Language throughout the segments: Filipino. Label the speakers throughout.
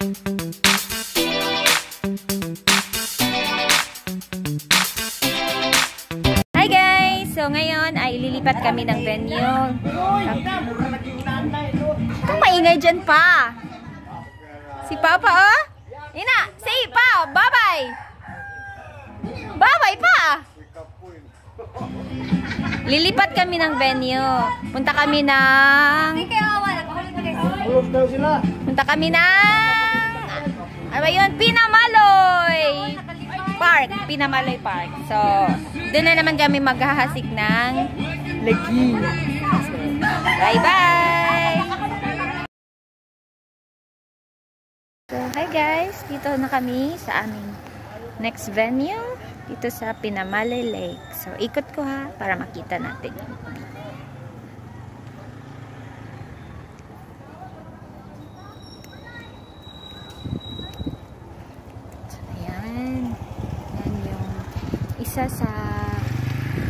Speaker 1: Hi guys! So ngayon ay lilipat kami ng venue. Kung maingay dyan pa. Si Papa oh? Ina! Say pa! Bye-bye! Bye-bye pa! Lilipat kami ng venue. Punta kami ng... Punta kami ng... Ano ba yun? Pinamaloy Park. Pinamaloy Park. So, doon na naman kami maghahasik ng lagi. Bye-bye! So, hi guys! Dito na kami sa aming next venue. Dito sa Pinamaloy Lake. So, ikot ko ha, para makita natin. So, ayan. Ayan yung isa sa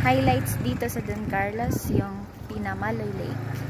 Speaker 1: highlights dito sa Don Carlos, yung Pinamaloy Lake.